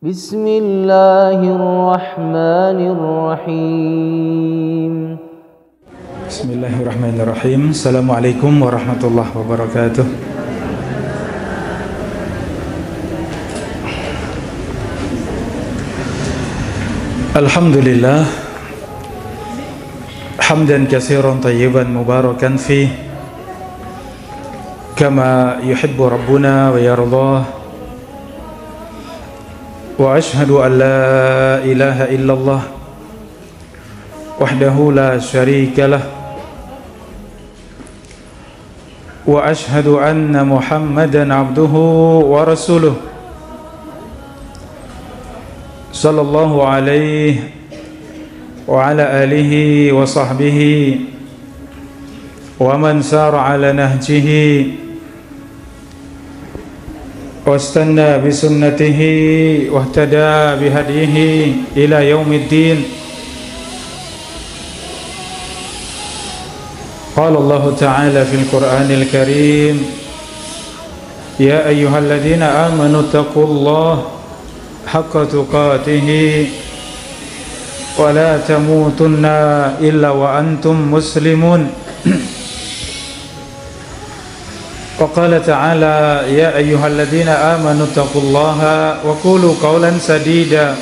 Bismillahirrahmanirrahim. Bismillahirrahmanirrahim. Assalamualaikum warahmatullahi wabarakatuh. Alhamdulillah, hamdan katsiran tayyiban mubarakan fi kama yuhibbu rabbuna wa yardah. Wa ashhadu an la ilaha illallah wahdahu la syarika lah. Wa ashhadu anna Muhammadan abduhu wa rasuluh sallallahu alaihi wa ala alihi wa sahbihi wa man sara ala nahjihi wastanna bi sunnatihi wahtada bi hadihi ila yaumiddin. Qala Allah Ta'ala fil Qur'anil Karim, ya ayyuhalladzina amanu taqullaha haqqa tuqatih wa la tamutunna illa wa antum muslimun. Wa qala ta'ala, ya ayyuhalladzina amanu taqullaha wa qulu qawlan sadida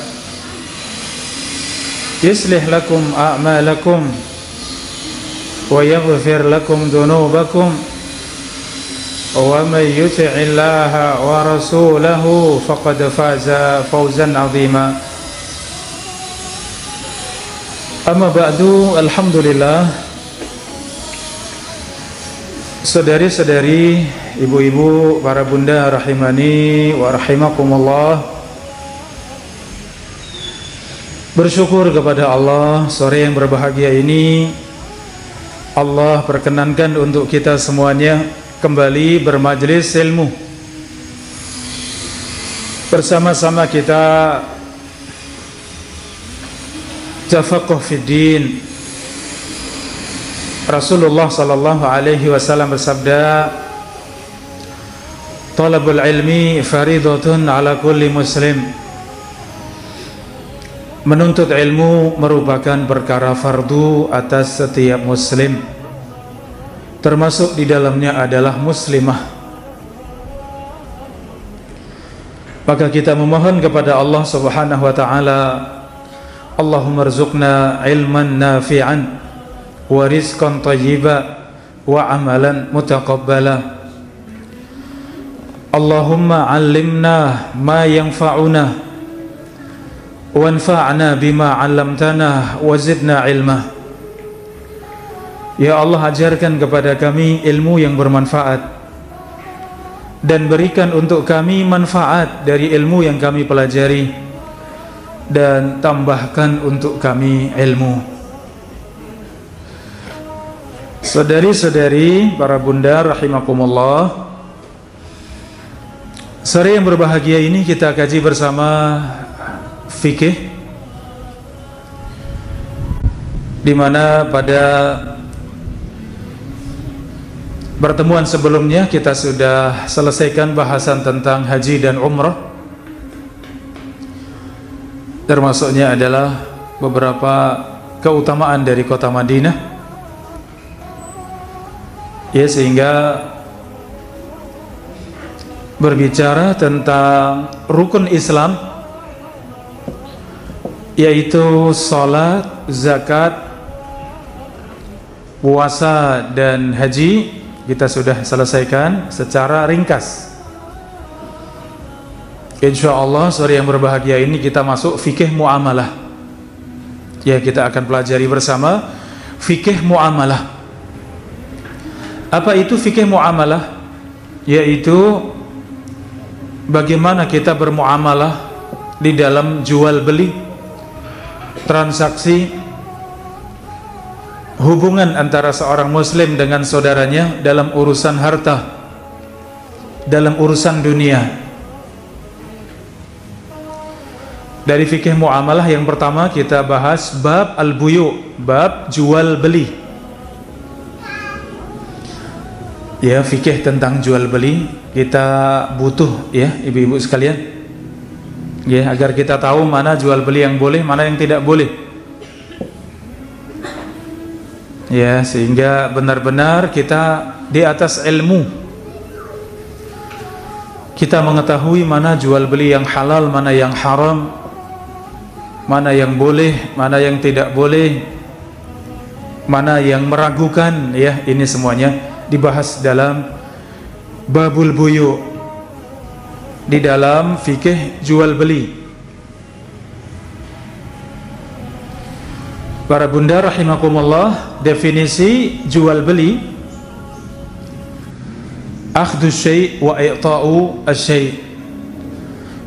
yuslih lakum a'malakum wa yaghfir lakum dhunubakum wa may yuti'illaha wa rasulahu faqad faza fawzan 'azima. Amma ba'du, alhamdulillah, saudari-saudari, ibu-ibu, para bunda rahimani wa rahimakumullah, bersyukur kepada Allah sore yang berbahagia ini Allah perkenankan untuk kita semuanya kembali bermajlis ilmu. Bersama-sama kita tafaqquh fid din. Rasulullah sallallahu alaihi wasallam bersabda, talabul ilmi faridatun ala kulli muslim. Menuntut ilmu merupakan perkara fardu atas setiap muslim, termasuk di dalamnya adalah muslimah. Maka kita memohon kepada Allah Subhanahu wa taala, Allahumma rzuqna ilman nafi'an wa rizqan thayyiba wa amalan mutaqabbala. Allahumma 'allimna ma yanfa'una wanfa'na bima 'allamtana wa zidna ilma. Ya Allah, ajarkan kepada kami ilmu yang bermanfaat dan berikan untuk kami manfaat dari ilmu yang kami pelajari, dan tambahkan untuk kami ilmu. Saudari-saudari, para bunda rahimakumullah, sore yang berbahagia ini kita kaji bersama fikih, di mana pada pertemuan sebelumnya kita sudah selesaikan bahasan tentang haji dan umrah, termasuknya adalah beberapa keutamaan dari kota Madinah, ya, sehingga berbicara tentang rukun Islam, yaitu salat, zakat, puasa dan haji. Kita sudah selesaikan secara ringkas. Insyaallah sore yang berbahagia ini kita masuk fikih muamalah. Ya, kita akan pelajari bersama fikih muamalah. Apa itu fikih muamalah? Yaitu bagaimana kita bermuamalah di dalam jual beli, transaksi, hubungan antara seorang muslim dengan saudaranya dalam urusan harta, dalam urusan dunia. Dari fikih muamalah yang pertama kita bahas bab al-buyu, bab jual beli. Ya, fikih tentang jual beli kita butuh, ya ibu-ibu sekalian. Ya, agar kita tahu mana jual beli yang boleh, mana yang tidak boleh. Ya, sehingga benar-benar kita di atas ilmu. Kita mengetahui mana jual beli yang halal, mana yang haram, mana yang boleh, mana yang tidak boleh, mana yang meragukan. Ya, ini semuanya dibahas dalam babul buyu, di dalam fikih jual beli. Para bunda rahimakumullah, definisi jual beli: akhdhu syai' wa i'ta'u asy-syai'.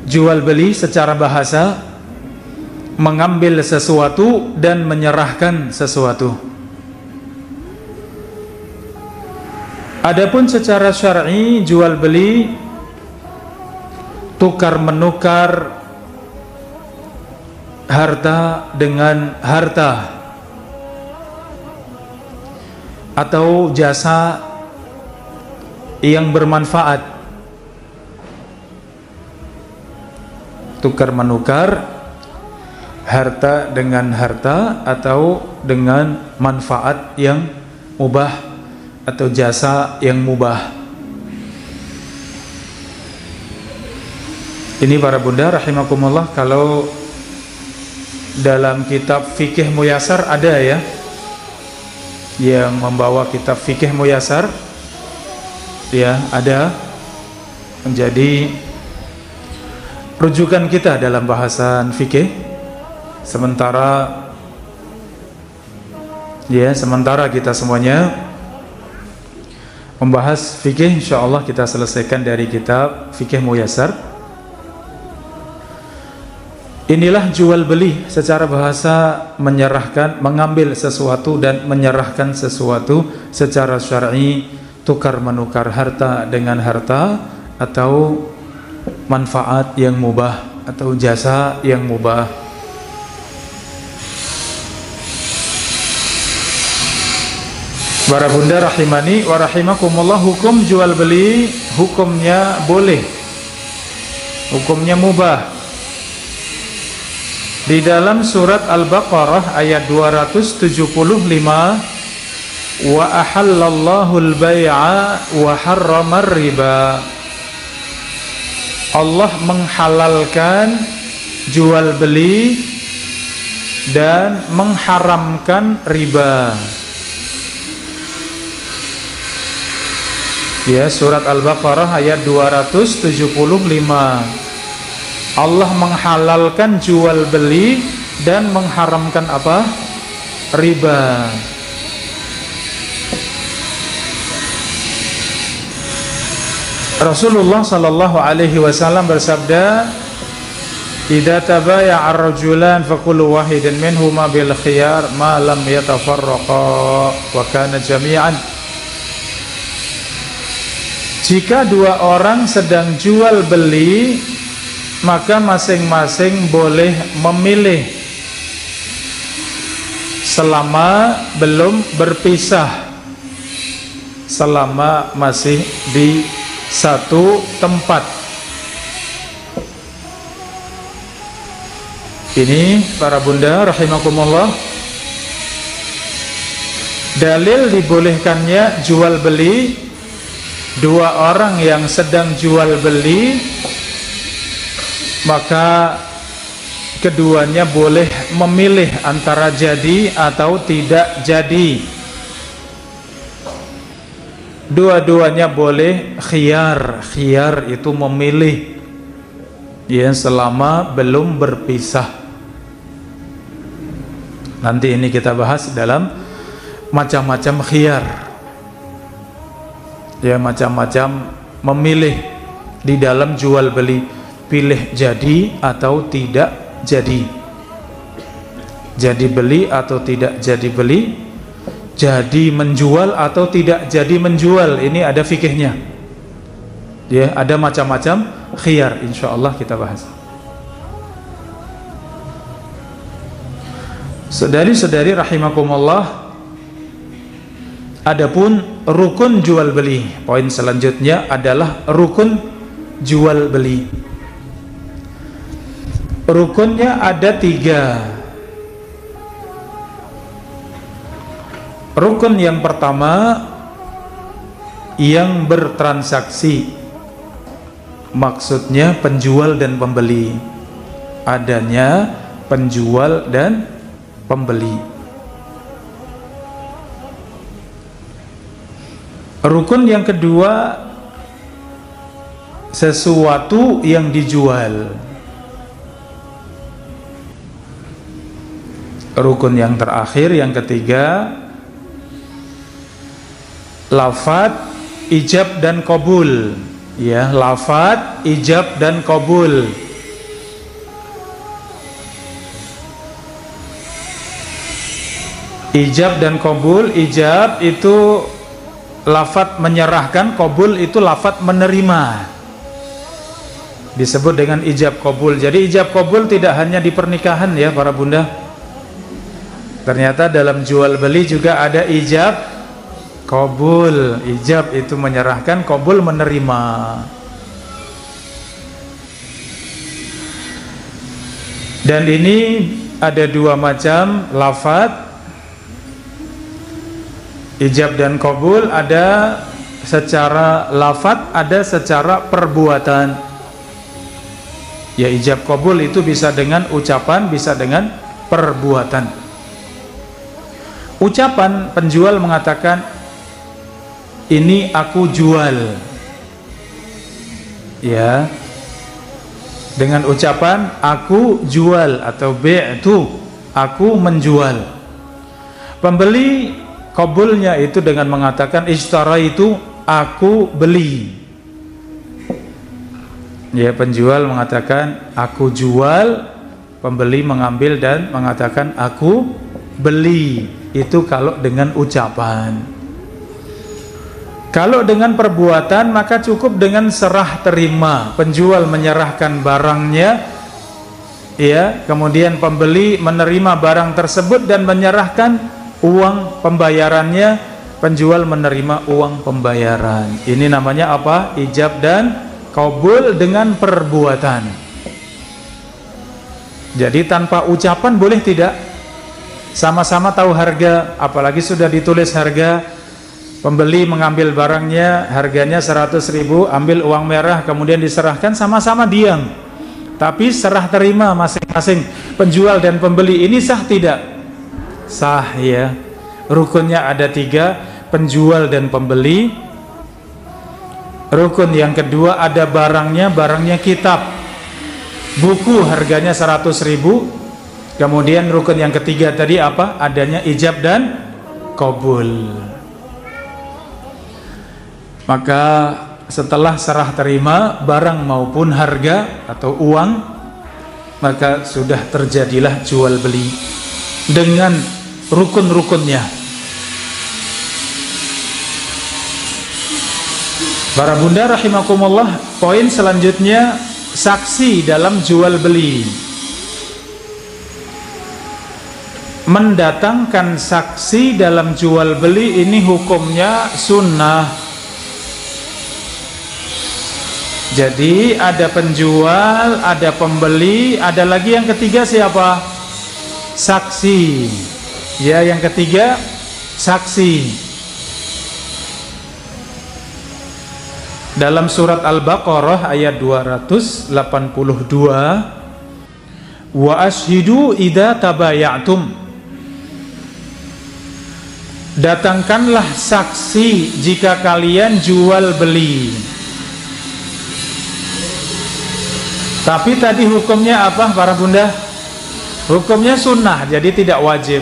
Jual beli secara bahasa mengambil sesuatu dan menyerahkan sesuatu. Adapun secara syar'i, jual beli tukar menukar harta dengan harta atau jasa yang bermanfaat. Tukar menukar harta dengan harta atau dengan manfaat yang mubah atau jasa yang mubah. Ini para bunda rahimakumullah, kalau dalam kitab fikih muyasar ada ya, yang membawa kitab fikih muyasar, ya ada, menjadi rujukan kita dalam bahasan fikih. Sementara kita semuanya membahas fikih, insyaallah kita selesaikan dari kitab fikih muyasar. Inilah jual beli secara bahasa, menyerahkan, mengambil sesuatu dan menyerahkan sesuatu secara syar'i, tukar menukar harta dengan harta atau manfaat yang mubah atau jasa yang mubah. Para bunda rahimani wa rahimakumullah, hukum jual beli hukumnya boleh, hukumnya mubah. Di dalam surat Al-Baqarah ayat 275, wa ahallallahu al-bai'a wa harramar riba. Allah menghalalkan jual beli dan mengharamkan riba. Ya, surat Al-Baqarah ayat 275. Allah menghalalkan jual beli dan mengharamkan apa? Riba. Rasulullah sallallahu alaihi wasallam bersabda, "Idza tabaya'a ar-rajulan faqulu wahidin minhuma bil khiyar ma lam yatafarraqa wa kana jami'an." Jika dua orang sedang jual beli, maka masing-masing boleh memilih selama belum berpisah, selama masih di satu tempat. Ini para bunda rahimakumullah, dalil dibolehkannya jual beli. Dua orang yang sedang jual beli, maka keduanya boleh memilih antara jadi atau tidak jadi. Dua-duanya boleh khiyar. Khiyar itu memilih, ya, selama belum berpisah. Nanti ini kita bahas dalam macam-macam khiyar, ya, macam-macam memilih di dalam jual beli. Pilih jadi atau tidak jadi, jadi beli atau tidak jadi beli, jadi menjual atau tidak jadi menjual. Ini ada fikihnya, ya, ada macam-macam khiyar, insyaallah kita bahas. Saudari-saudari rahimakumullah, adapun rukun jual beli, poin selanjutnya adalah rukun jual beli. rukunnya ada 3. Rukun yang pertama yang bertransaksi, maksudnya penjual dan pembeli, adanya penjual dan pembeli. Rukun yang kedua sesuatu yang dijual. Rukun yang terakhir, yang ketiga, lafadz ijab dan qabul, ya, lafadz ijab dan qabul. Ijab dan qabul, ijab itu lafadz menyerahkan, qabul itu lafadz menerima, disebut dengan ijab qabul. Jadi ijab qabul tidak hanya di pernikahan ya para bunda, ternyata dalam jual beli juga ada ijab qabul. Ijab itu menyerahkan, qabul menerima. Dan ini ada 2 macam lafadz ijab dan qabul, ada secara lafadz, ada secara perbuatan. Ya, ijab qabul itu bisa dengan ucapan, bisa dengan perbuatan. Ucapan, penjual mengatakan ini aku jual, ya, dengan ucapan aku jual atau bi'tu, aku menjual. Pembeli qabulnya itu dengan mengatakan ishtara, itu aku beli. Ya, penjual mengatakan aku jual, pembeli mengambil dan mengatakan aku beli. Itu kalau dengan ucapan. Kalau dengan perbuatan maka cukup dengan serah terima. Penjual menyerahkan barangnya, ya, kemudian pembeli menerima barang tersebut dan menyerahkan uang pembayarannya, penjual menerima uang pembayaran. Ini namanya apa? Ijab dan qabul dengan perbuatan. Jadi tanpa ucapan boleh tidak? Sama-sama tahu harga, apalagi sudah ditulis harga. Pembeli mengambil barangnya, harganya 100.000, ambil uang merah, kemudian diserahkan, sama-sama diam. Tapi serah terima masing-masing penjual dan pembeli, ini sah tidak? Sah ya. Rukunnya ada 3, penjual dan pembeli. Rukun yang kedua ada barangnya, barangnya kitab, buku, harganya 100.000. Kemudian rukun yang ketiga tadi apa? Adanya ijab dan qabul. Maka setelah serah terima barang maupun harga atau uang, maka sudah terjadilah jual beli dengan rukun-rukunnya. Para bunda rahimakumullah, poin selanjutnya saksi dalam jual beli. Mendatangkan saksi dalam jual beli ini hukumnya sunnah. Jadi ada penjual, ada pembeli, ada lagi yang ketiga siapa? Saksi. Ya, yang ketiga saksi. Dalam surat Al-Baqarah ayat 282, wa ashhidu idza tabayatum, datangkanlah saksi jika kalian jual beli. Tapi tadi hukumnya apa para bunda? Hukumnya sunnah, jadi tidak wajib.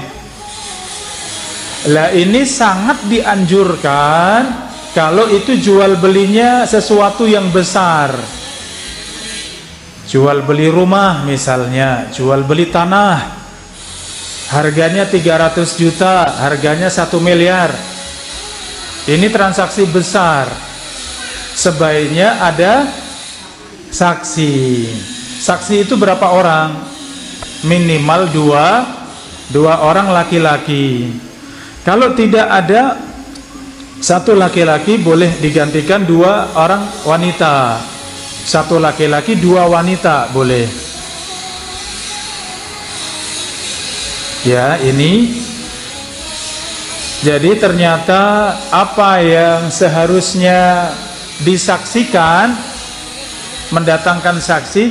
Lah ini sangat dianjurkan kalau itu jual belinya sesuatu yang besar. Jual beli rumah misalnya, jual beli tanah, harganya 300 juta, harganya 1 miliar. Ini transaksi besar. Sebaiknya ada saksi. Saksi itu berapa orang? Minimal dua orang laki-laki. Kalau tidak ada satu laki-laki, boleh digantikan 2 orang wanita. Satu laki-laki 2 wanita boleh. Ya, ini jadi ternyata apa yang seharusnya disaksikan, mendatangkan saksi,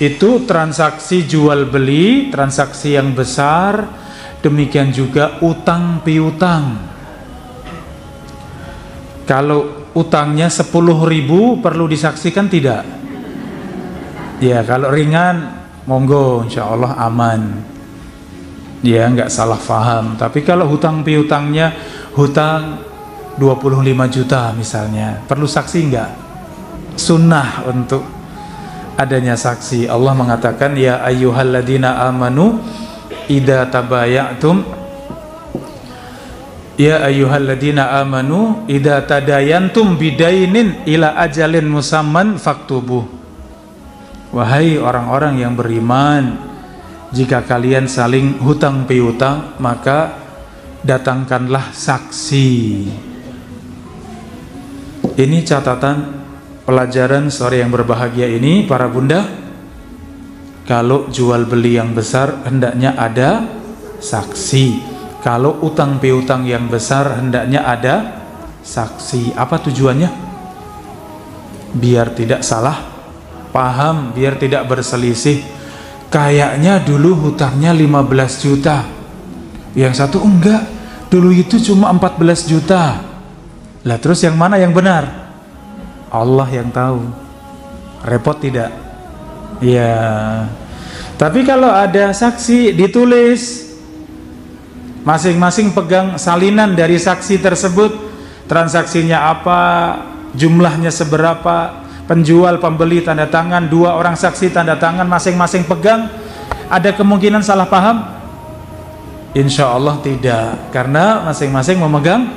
itu transaksi jual beli, transaksi yang besar. Demikian juga utang piutang. Kalau utangnya 10.000 perlu disaksikan tidak? Ya, kalau ringan monggo, insya Allah aman. Ya, nggak salah paham. Tapi kalau hutang piutangnya hutang 25 juta misalnya, perlu saksi nggak? Sunnah untuk adanya saksi. Allah mengatakan, ya ayyuhalladzina amanu idza tabayatum, ya ayyuhalladzina amanu idza tadayantum bidainin ila ajalin musamman faktubuh. Wahai orang-orang yang beriman, jika kalian saling hutang piutang, maka datangkanlah saksi. Ini catatan pelajaran sore yang berbahagia ini, para bunda. Kalau jual beli yang besar hendaknya ada saksi. Kalau utang piutang yang besar hendaknya ada saksi. Apa tujuannya? Biar tidak salah paham, biar tidak berselisih. Kayaknya dulu hutangnya 15 juta, yang satu enggak, dulu itu cuma 14 juta. Lah terus yang mana yang benar? Allah yang tahu. Repot tidak? Ya. Tapi kalau ada saksi ditulis, masing-masing pegang salinan dari saksi tersebut, transaksinya apa, jumlahnya seberapa, penjual pembeli tanda tangan, 2 orang saksi tanda tangan, masing-masing pegang. Ada kemungkinan salah paham? Insya Allah tidak, karena masing-masing memegang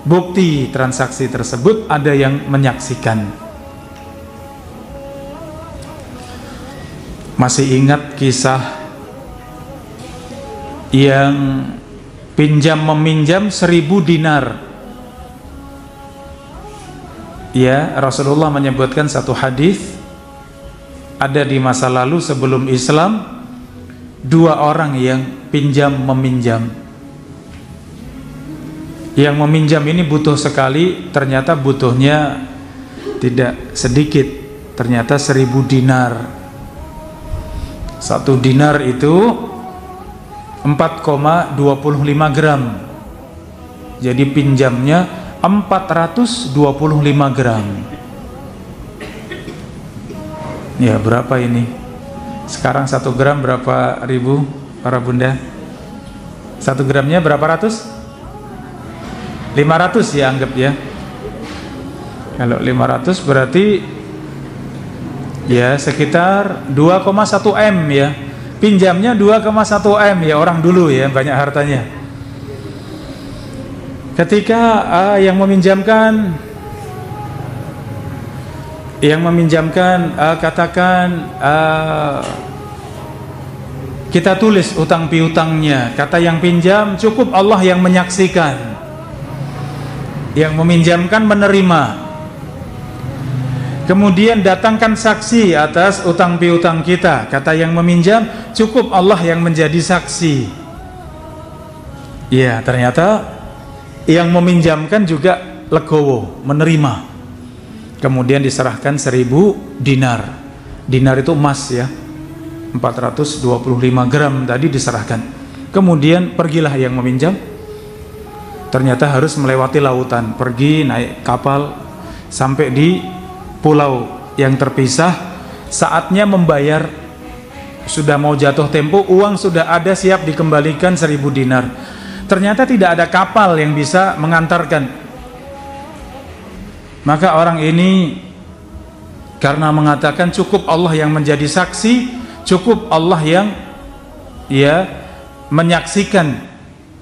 bukti transaksi tersebut, ada yang menyaksikan. Masih ingat kisah yang pinjam meminjam 1000 dinar? Ya, Rasulullah menyebutkan satu hadis, ada di masa lalu sebelum Islam 2 orang yang pinjam meminjam. Yang meminjam ini butuh sekali, ternyata butuhnya tidak sedikit, ternyata 1000 dinar. 1 dinar itu 4,25 gram. Jadi pinjamnya 425 gram. Ya, berapa ini? Sekarang 1 gram berapa ribu, para bunda? 1 gramnya berapa ratus? 500 ya, anggap ya. Kalau 500 berarti ya sekitar 2,1 M ya. Pinjamnya 2,1 M ya, orang dulu ya, banyak hartanya. Ketika yang meminjamkan katakan kita tulis utang piutangnya, kata yang pinjam, cukup Allah yang menyaksikan, yang meminjamkan menerima. Kemudian datangkan saksi atas utang piutang kita, kata yang meminjam, cukup Allah yang menjadi saksi. Ya, ternyata yang meminjamkan juga legowo, menerima. Kemudian diserahkan 1000 dinar. Dinar itu emas ya, 425 gram tadi diserahkan. Kemudian pergilah yang meminjam. Ternyata harus melewati lautan, pergi naik kapal sampai di pulau yang terpisah. Saatnya membayar, sudah mau jatuh tempo, uang sudah ada siap dikembalikan 1000 dinar. Ternyata tidak ada kapal yang bisa mengantarkan. Maka orang ini karena mengatakan cukup Allah yang menjadi saksi, cukup Allah yang ya menyaksikan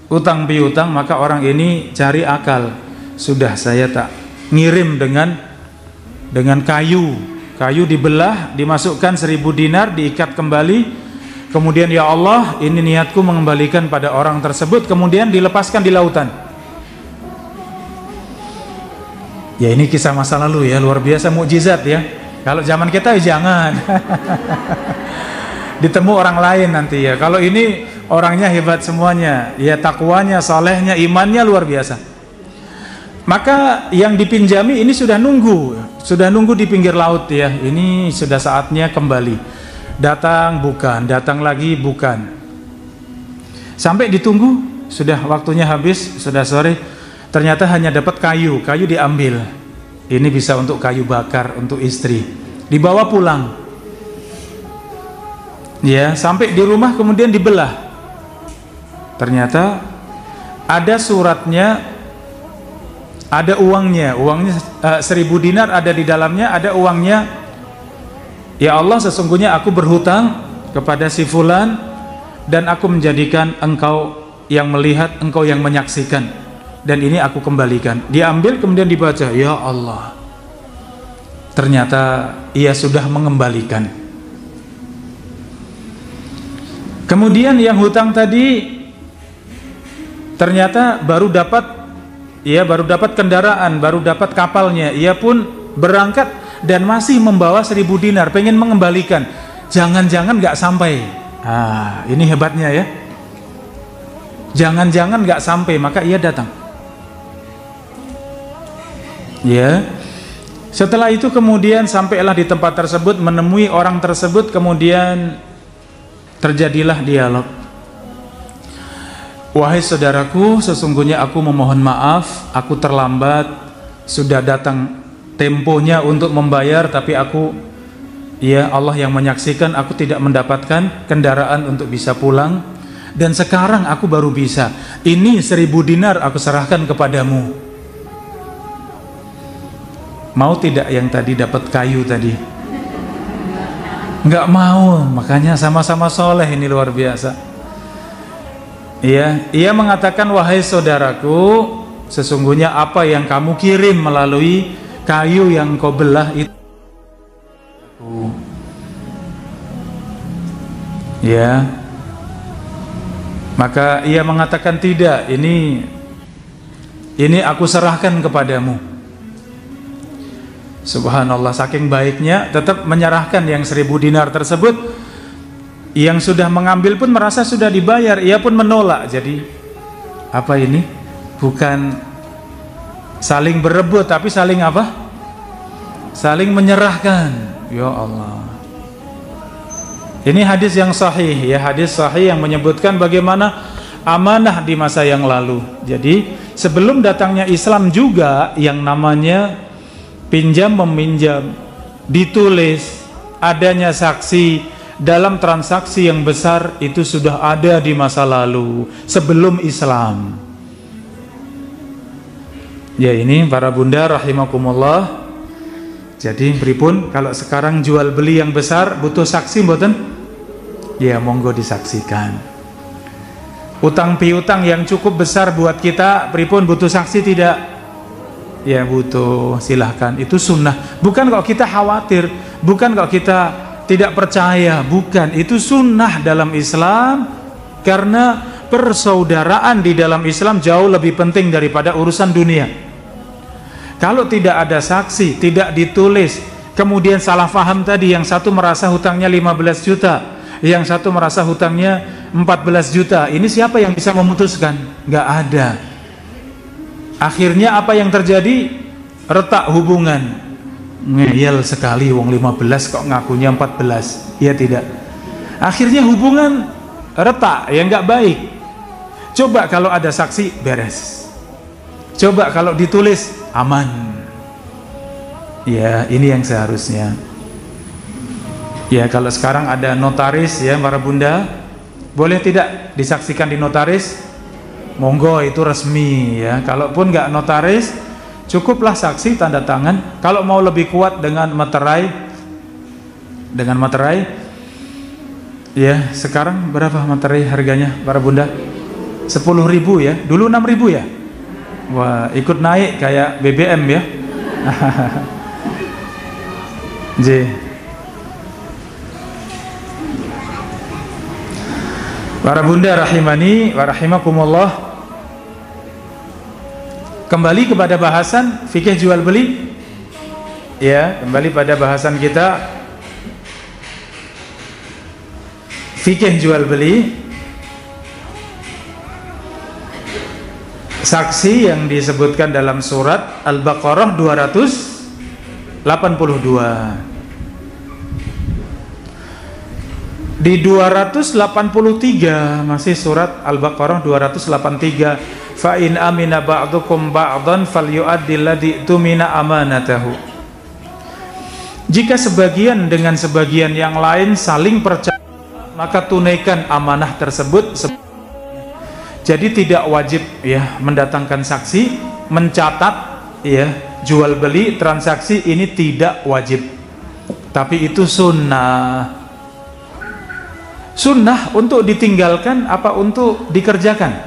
utang piutang, maka orang ini cari akal. Sudah, saya tak ngirim dengan kayu dibelah, dimasukkan 1000 dinar, diikat kembali. Kemudian ya Allah, ini niatku mengembalikan pada orang tersebut, kemudian dilepaskan di lautan. Ya, ini kisah masa lalu ya, luar biasa mukjizat ya. Kalau zaman kita ya jangan. Ditemu orang lain nanti ya. Kalau ini orangnya hebat semuanya, ya takwanya, salehnya, imannya luar biasa. Maka yang dipinjami ini sudah nunggu di pinggir laut ya. Ini sudah saatnya kembali. Datang bukan, datang lagi bukan. Sampai ditunggu, sudah waktunya habis, sudah sore. Ternyata hanya dapat kayu diambil. Ini bisa untuk kayu bakar untuk istri. Dibawa pulang. Ya, sampai di rumah kemudian dibelah. Ternyata ada suratnya, ada uangnya 1000 dinar ada di dalamnya, ada uangnya. Ya Allah, sesungguhnya aku berhutang kepada si fulan dan aku menjadikan engkau yang melihat, engkau yang menyaksikan, dan ini aku kembalikan. Diambil kemudian dibaca, ya Allah, ternyata ia sudah mengembalikan. Kemudian yang hutang tadi ternyata baru dapat kendaraan, baru dapat kapalnya. Ia pun berangkat dan masih membawa 1000 dinar, pengen mengembalikan. Jangan-jangan nggak sampai. Ini hebatnya ya. Jangan-jangan nggak sampai, maka ia datang. Ya. Setelah itu kemudian sampailah di tempat tersebut, menemui orang tersebut, kemudian terjadilah dialog. Wahai saudaraku, sesungguhnya aku memohon maaf, aku terlambat, sudah datang temponya untuk membayar, tapi aku, ya Allah yang menyaksikan, aku tidak mendapatkan kendaraan untuk bisa pulang, dan sekarang aku baru bisa. Ini 1000 dinar aku serahkan kepadamu. Mau tidak yang tadi dapat kayu tadi? Nggak mau, makanya sama-sama soleh, ini luar biasa. Ia mengatakan, wahai saudaraku, sesungguhnya apa yang kamu kirim melalui kayu yang kau belah itu, ya. Maka ia mengatakan, tidak, ini aku serahkan kepadamu. Subhanallah, saking baiknya tetap menyerahkan yang 1000 dinar tersebut. Yang sudah mengambil pun merasa sudah dibayar, ia pun menolak. Jadi apa ini? Bukan saling berebut, tapi saling apa? Saling menyerahkan. Ya Allah. Ini hadis yang sahih ya, hadis sahih yang menyebutkan bagaimana amanah di masa yang lalu. Jadi sebelum datangnya Islam juga yang namanya pinjam meminjam, ditulis, adanya saksi dalam transaksi yang besar itu sudah ada di masa lalu sebelum Islam. Ya, ini para bunda rahimakumullah. Jadi pripun kalau sekarang jual beli yang besar butuh saksi mboten? Ya, monggo disaksikan. Utang piutang yang cukup besar buat kita pripun, butuh saksi tidak? Ya butuh, silahkan, itu sunnah. Bukan kalau kita khawatir, bukan kalau kita tidak percaya, bukan, itu sunnah dalam Islam. Karena persaudaraan di dalam Islam jauh lebih penting daripada urusan dunia. Kalau tidak ada saksi, tidak ditulis, kemudian salah faham tadi, yang satu merasa hutangnya 15 juta, yang satu merasa hutangnya 14 juta, ini siapa yang bisa memutuskan? Nggak ada. Akhirnya apa yang terjadi? Retak hubungan. Ngeyel sekali, wong 15 kok ngakunya 14. Ya tidak. Akhirnya hubungan retak, ya nggak baik. Coba kalau ada saksi, beres. Coba kalau ditulis, aman. Ya, ini yang seharusnya. Ya, kalau sekarang ada notaris ya para bunda, boleh tidak disaksikan di notaris? Monggo, itu resmi ya. Kalaupun nggak notaris, cukuplah saksi tanda tangan. Kalau mau lebih kuat dengan materai, ya sekarang berapa materai harganya para bunda? 10.000 ya. Dulu 6.000 ya. Wah, ikut naik kayak BBM ya. J. Para bunda rahimani wa rahimakumullah. Kembali kepada bahasan fikih jual beli. Ya, kembali pada bahasan kita fikih jual beli. saksi yang disebutkan dalam surat Al-Baqarah 282. Di 283 masih surat Al-Baqarah 283, fa in amina ba'dukum ba'dan falyu'addil ladzi tumina amanatahu. Jika sebagian dengan sebagian yang lain saling percaya, maka tunaikan amanah tersebut. Jadi tidak wajib ya mendatangkan saksi, mencatat ya jual beli transaksi, ini tidak wajib. Tapi itu sunnah. Sunnah untuk ditinggalkan apa untuk dikerjakan?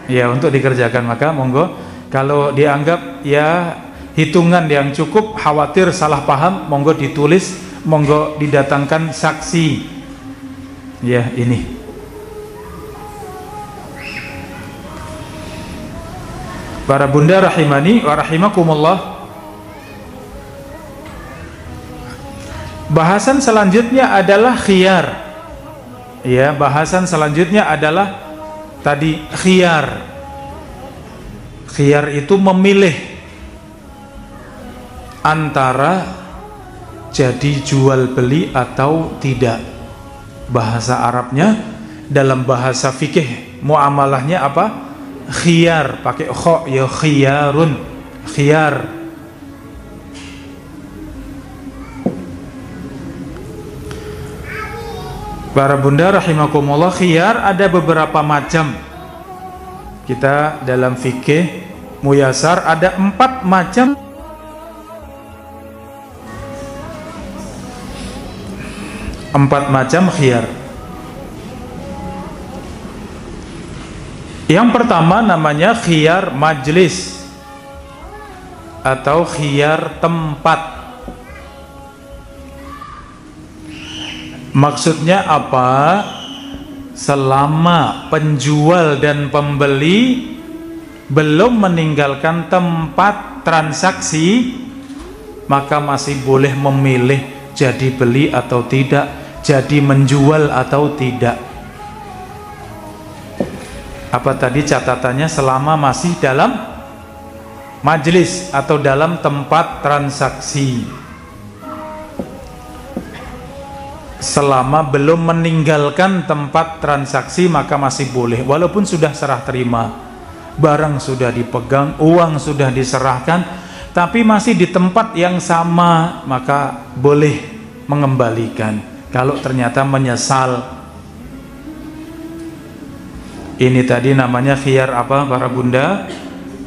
Ya, untuk dikerjakan. Maka monggo, kalau dianggap ya hitungan yang cukup, khawatir salah paham, monggo ditulis, monggo didatangkan saksi. Ya, ini. Para bunda rahimani wa rahimakumullah. Bahasan selanjutnya adalah khiyar. Ya, bahasan selanjutnya adalah tadi khiyar. Khiyar itu memilih antara jadi jual beli atau tidak. Bahasa Arabnya, dalam bahasa fikih muamalahnya apa? Khiyar, pakai kha ya, khiyarun, khiyar. Para bunda rahimakumullah, khiyar ada beberapa macam. Kita dalam fikih muyasar ada 4 macam. Empat macam khiyar. Yang pertama namanya khiyar majlis atau khiyar tempat. Maksudnya apa? Selama penjual dan pembeli belum meninggalkan tempat transaksi, maka masih boleh memilih jadi beli atau tidak, jadi menjual atau tidak. Apa tadi catatannya? Selama masih dalam majelis atau dalam tempat transaksi. Selama belum meninggalkan tempat transaksi maka masih boleh, walaupun sudah serah terima, barang sudah dipegang, uang sudah diserahkan, tapi masih di tempat yang sama, maka boleh mengembalikan kalau ternyata menyesal. Ini tadi namanya khiyar apa para bunda?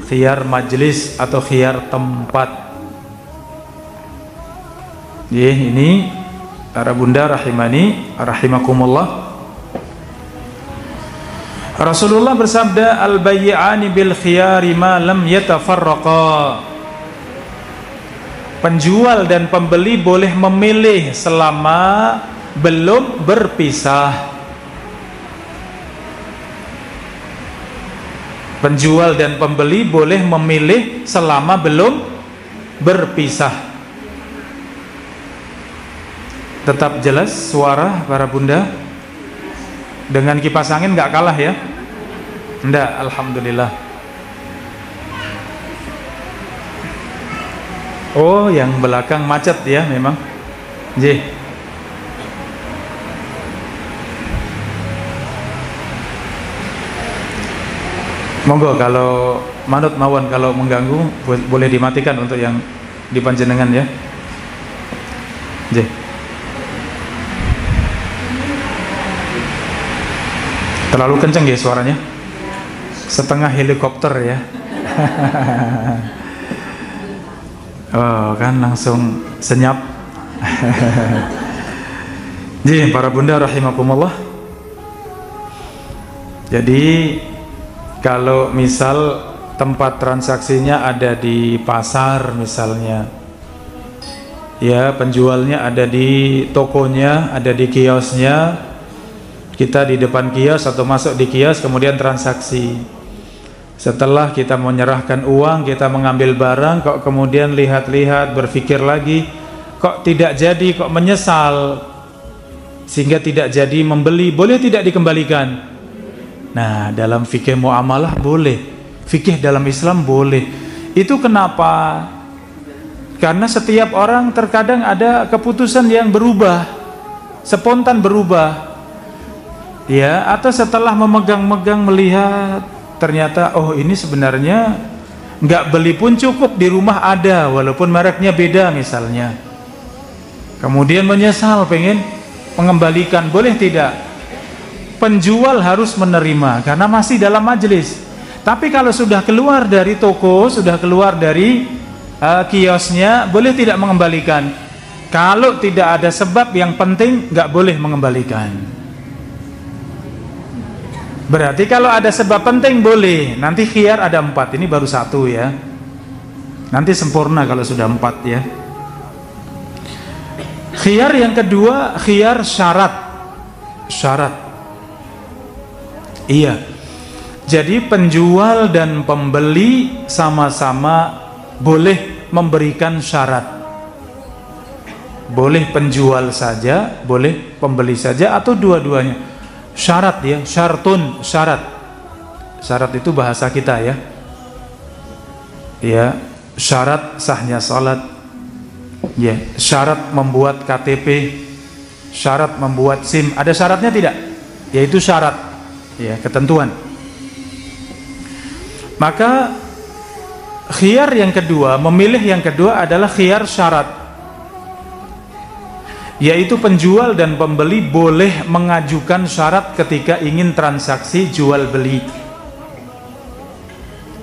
Khiyar majelis atau khiyar tempat. Ini para bunda rahimani rahimakumullah. Rasulullah bersabda, al-bay'ani bil khiyari ma lam yatafarraqa. Penjual dan pembeli boleh memilih selama belum berpisah. Penjual dan pembeli boleh memilih selama belum berpisah. Tetap jelas suara para bunda? Dengan kipas angin nggak kalah ya? Enggak, alhamdulillah. Oh, yang belakang macet ya memang. J. Monggo kalau manut mawon, kalau mengganggu boleh dimatikan untuk yang dipanjenengan ya. J. Terlalu kenceng ya suaranya, setengah helikopter ya. Oh kan langsung senyap. Jadi para bunda rahimakumullah, jadi kalau misal tempat transaksinya ada di pasar misalnya, ya penjualnya ada di tokonya, ada di kiosnya, kita di depan kios atau masuk di kios kemudian transaksi. Setelah kita menyerahkan uang, kita mengambil barang, kok kemudian lihat-lihat, berpikir lagi, kok tidak jadi, kok menyesal sehingga tidak jadi membeli, boleh tidak dikembalikan? Nah, dalam fikih muamalah boleh. fikih dalam Islam boleh. Itu kenapa? Karena setiap orang terkadang ada keputusan yang berubah, spontan berubah, ya, atau setelah memegang-megang melihat ternyata oh ini sebenarnya nggak beli pun cukup, di rumah ada walaupun mereknya beda misalnya. Kemudian menyesal pengen mengembalikan, boleh tidak? Penjual harus menerima karena masih dalam majelis. Tapi kalau sudah keluar dari toko, sudah keluar dari kiosnya, boleh tidak mengembalikan? Kalau tidak ada sebab yang penting, nggak boleh mengembalikan. Berarti kalau ada sebab penting boleh. Nanti khiyar ada 4, ini baru 1 ya. Nanti sempurna kalau sudah 4 ya. Khiyar yang kedua, khiyar syarat. Syarat. Iya. Jadi penjual dan pembeli sama-sama boleh memberikan syarat. Boleh penjual saja, boleh pembeli saja, atau dua-duanya. Syarat ya, syartun, syarat. Syarat itu bahasa kita ya. Ya, syarat sahnya salat. Ya, syarat membuat KTP, syarat membuat SIM. Ada syaratnya tidak? Yaitu syarat. Ya, ketentuan. Maka khiyar yang kedua, memilih yang kedua adalah khiyar syarat, yaitu penjual dan pembeli boleh mengajukan syarat ketika ingin transaksi jual beli.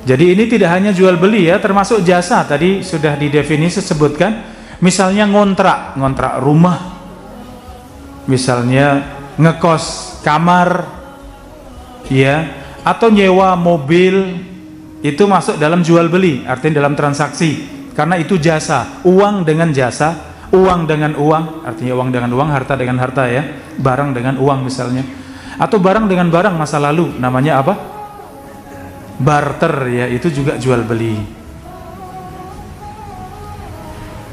Jadi ini tidak hanya jual beli ya, termasuk jasa. Tadi sudah didefinisi sebutkan, misalnya ngontrak rumah, misalnya ngekos kamar ya, atau nyewa mobil, itu masuk dalam jual beli, artinya dalam transaksi, karena itu jasa. Uang dengan jasa, uang dengan uang, artinya uang dengan uang, harta dengan harta ya, barang dengan uang misalnya, atau barang dengan barang masa lalu, namanya apa? Barter ya, itu juga jual beli.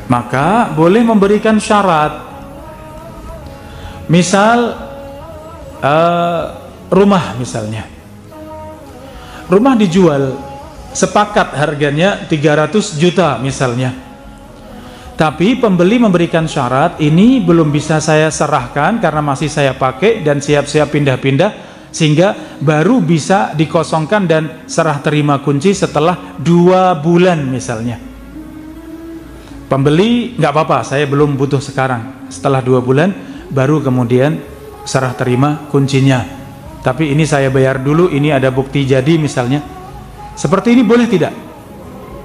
Maka boleh memberikan syarat. Misal rumah misalnya, rumah dijual, sepakat harganya 300 juta misalnya, tapi pembeli memberikan syarat, ini belum bisa saya serahkan karena masih saya pakai dan siap-siap pindah-pindah, sehingga baru bisa dikosongkan dan serah terima kunci setelah 2 bulan misalnya. Pembeli nggak apa-apa, saya belum butuh sekarang, setelah 2 bulan baru kemudian serah terima kuncinya, tapi ini saya bayar dulu, ini ada bukti jadi misalnya. Seperti ini boleh tidak?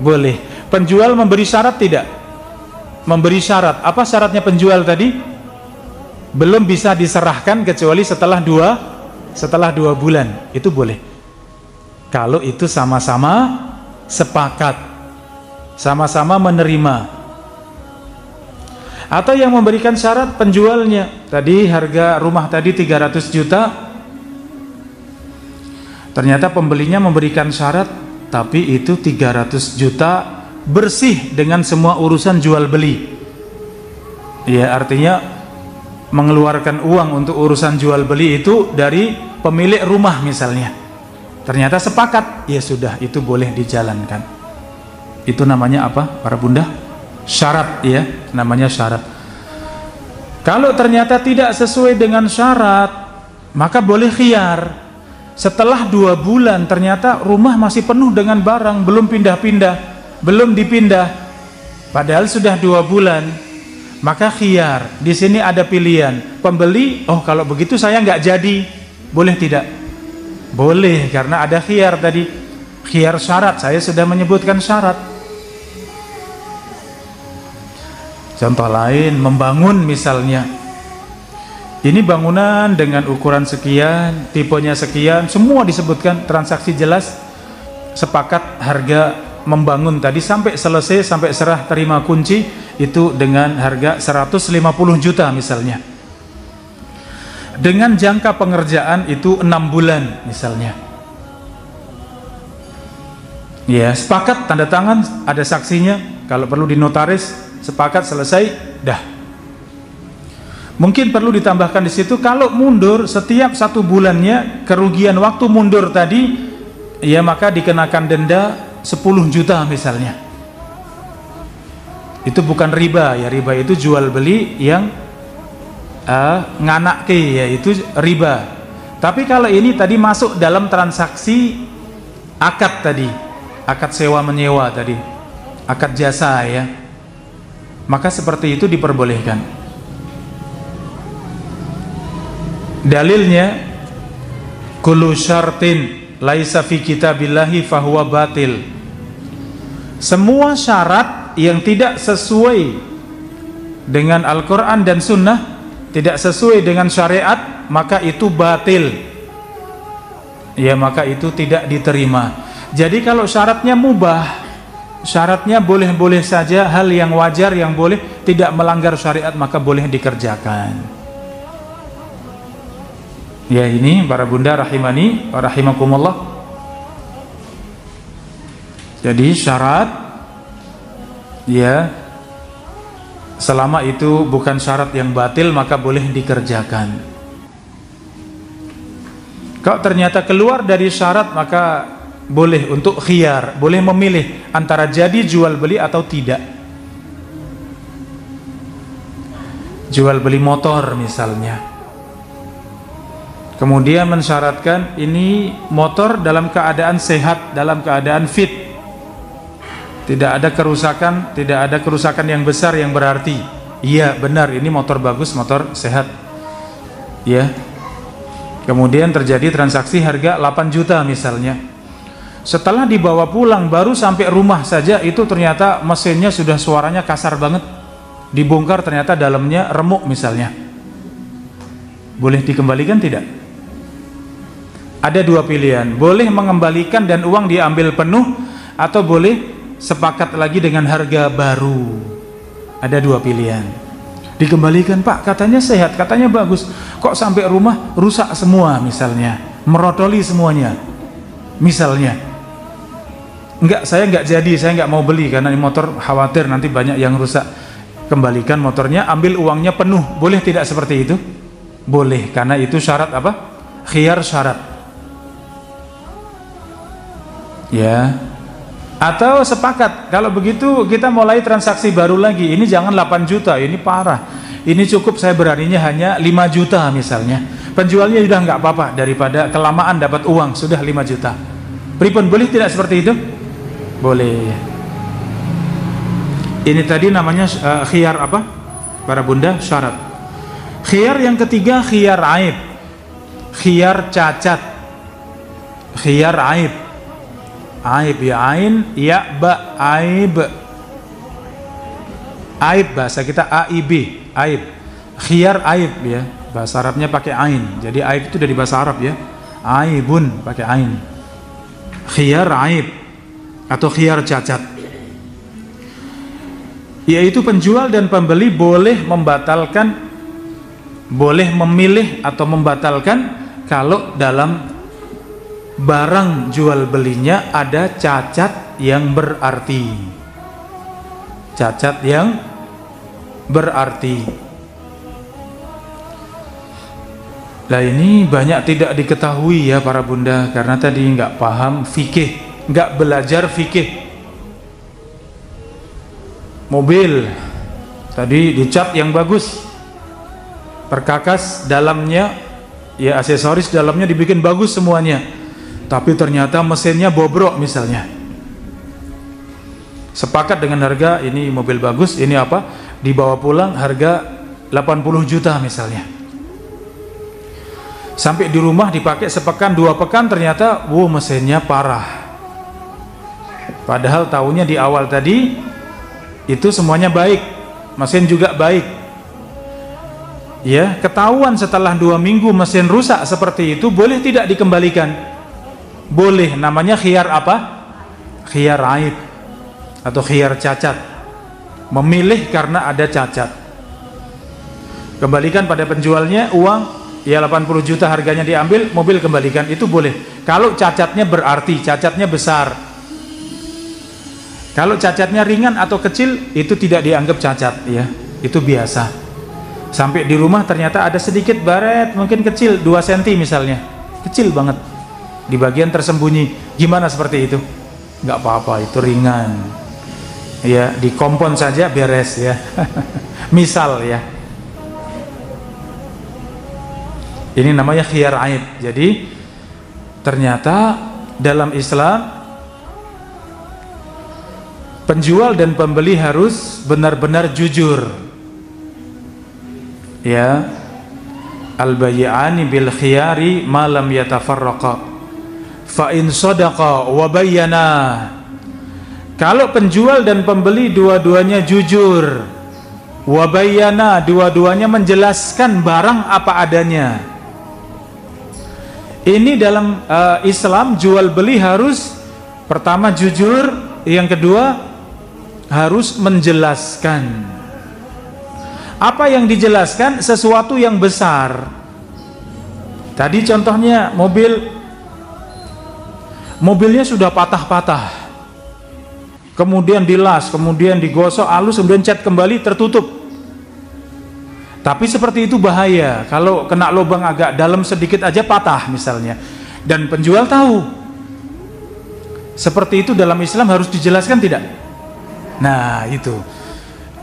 Boleh. Penjual memberi syarat tidak? Memberi syarat. Apa syaratnya penjual tadi? Belum bisa diserahkan kecuali setelah 2 bulan. Itu boleh. Kalau itu sama-sama sepakat, sama-sama menerima. Atau yang memberikan syarat penjualnya. Tadi harga rumah tadi 300 juta. Ternyata pembelinya memberikan syarat, tapi itu 300 juta bersih dengan semua urusan jual beli. Ya, artinya mengeluarkan uang untuk urusan jual beli itu dari pemilik rumah misalnya. Ternyata sepakat, ya sudah, itu boleh dijalankan. Itu namanya apa, para bunda? Syarat ya, namanya syarat. Kalau ternyata tidak sesuai dengan syarat, maka boleh khiyar. Setelah 2 bulan ternyata rumah masih penuh dengan barang, belum pindah-pindah, belum dipindah, padahal sudah 2 bulan, maka khiyar. Di sini ada pilihan. Pembeli, oh kalau begitu saya nggak jadi, boleh tidak? Boleh, karena ada khiyar tadi. Khiyar syarat, saya sudah menyebutkan syarat. Contoh lain, membangun misalnya. Ini bangunan dengan ukuran sekian, tipenya sekian, semua disebutkan, transaksi jelas, sepakat harga membangun tadi sampai selesai, sampai serah terima kunci itu dengan harga 150 juta misalnya. Dengan jangka pengerjaan itu 6 bulan misalnya. Ya, sepakat, tanda tangan, ada saksinya, kalau perlu dinotaris, sepakat, selesai, dah. Mungkin perlu ditambahkan di situ, kalau mundur setiap 1 bulannya, kerugian waktu mundur tadi ya maka dikenakan denda 10 juta misalnya. Itu bukan riba ya, riba itu jual beli yang nganake, yaitu riba. Tapi kalau ini tadi masuk dalam transaksi akad tadi, akad sewa menyewa tadi, akad jasa ya, maka seperti itu diperbolehkan. Dalilnya kullu syartin laisa fi kitabillahi fahuwa batil. Semua syarat yang tidak sesuai dengan Al-Quran dan Sunnah, tidak sesuai dengan syariat, maka itu batil ya, maka itu tidak diterima. Jadi kalau syaratnya mubah, syaratnya boleh-boleh saja, hal yang wajar yang boleh, tidak melanggar syariat, maka boleh dikerjakan. Ya ini para bunda rahimani wa rahimakumullah. Jadi syarat ya, selama itu bukan syarat yang batil, maka boleh dikerjakan. Kalau ternyata keluar dari syarat, maka boleh untuk khiyar, boleh memilih antara jadi jual beli atau tidak. Jual beli motor misalnya, kemudian mensyaratkan ini motor dalam keadaan sehat, dalam keadaan fit, tidak ada kerusakan yang besar yang berarti. Iya benar, ini motor bagus, motor sehat ya. Kemudian terjadi transaksi harga 8 juta misalnya. Setelah dibawa pulang, baru sampai rumah saja itu ternyata mesinnya sudah suaranya kasar banget. Dibongkar ternyata dalamnya remuk misalnya. Boleh dikembalikan tidak? Ada dua pilihan, boleh mengembalikan dan uang diambil penuh, atau boleh sepakat lagi dengan harga baru. Ada dua pilihan. Dikembalikan, Pak, katanya sehat, katanya bagus, kok sampai rumah rusak semua misalnya, merotoli semuanya misalnya. Enggak, saya enggak jadi, saya enggak mau beli karena ini motor khawatir nanti banyak yang rusak. Kembalikan motornya, ambil uangnya penuh. Boleh tidak seperti itu? Boleh, karena itu syarat apa? Khiyar syarat ya. Atau sepakat, kalau begitu kita mulai transaksi baru lagi. Ini jangan 8 juta, ini parah. Ini cukup, saya beraninya hanya 5 juta misalnya. Penjualnya sudah nggak apa-apa, daripada kelamaan dapat uang, sudah 5 juta. Pripun, boleh tidak seperti itu? Boleh. Ini tadi namanya khiyar apa? Para bunda, syarat. Khiyar yang ketiga, khiyar aib. Khiyar cacat. Khiyar aib. Aib ya, ain ya ba, aib. Aib bahasa kita aib, aib. Khiyar aib ya, bahasa Arabnya pakai ain. Jadi aib itu dari bahasa Arab ya. Aibun pakai ain. Khiyar aib atau khiyar cacat, yaitu penjual dan pembeli boleh membatalkan, boleh memilih atau membatalkan kalau dalam barang jual belinya ada cacat yang berarti. Cacat yang berarti. Nah ini banyak tidak diketahui ya para bunda, karena tadi nggak paham fikih, nggak belajar fikih. Mobil tadi dicat yang bagus, perkakas dalamnya ya, aksesoris dalamnya dibikin bagus semuanya, tapi ternyata mesinnya bobrok misalnya. Sepakat dengan harga, ini mobil bagus, ini apa, dibawa pulang harga 80 juta misalnya. Sampai di rumah dipakai sepekan, 2 pekan, ternyata mesinnya parah. Padahal tahunya di awal tadi itu semuanya baik, mesin juga baik ya. Ketahuan setelah 2 minggu mesin rusak seperti itu, boleh tidak dikembalikan? Boleh, namanya khiyar apa? Khiyar aib atau khiyar cacat. Memilih karena ada cacat. Kembalikan pada penjualnya uang ya, 80 juta harganya diambil, mobil kembalikan, itu boleh kalau cacatnya berarti, cacatnya besar. Kalau cacatnya ringan atau kecil, itu tidak dianggap cacat ya, itu biasa. Sampai di rumah ternyata ada sedikit baret, mungkin kecil 2 cm misalnya, kecil banget, di bagian tersembunyi. Gimana seperti itu? Nggak apa-apa, itu ringan. Ya, dikompon saja beres ya. Misal ya. Ini namanya khiyar aib. Jadi ternyata dalam Islam penjual dan pembeli harus benar-benar jujur. Ya. Al-bay'ani bil khiyari ma lam yatafarraqa. Fa in sadaqa wa bayyana. Kalau penjual dan pembeli dua-duanya jujur, wa bayyana, dua-duanya menjelaskan barang apa adanya. Ini dalam Islam jual beli harus pertama jujur, yang kedua harus menjelaskan. Apa yang dijelaskan? Sesuatu yang besar. Tadi contohnya mobilnya sudah patah-patah, kemudian dilas, kemudian digosok halus, kemudian cat kembali, tertutup. Tapi seperti itu bahaya. Kalau kena lubang agak dalam sedikit aja patah misalnya, dan penjual tahu. Seperti itu dalam Islam harus dijelaskan tidak? Nah, itu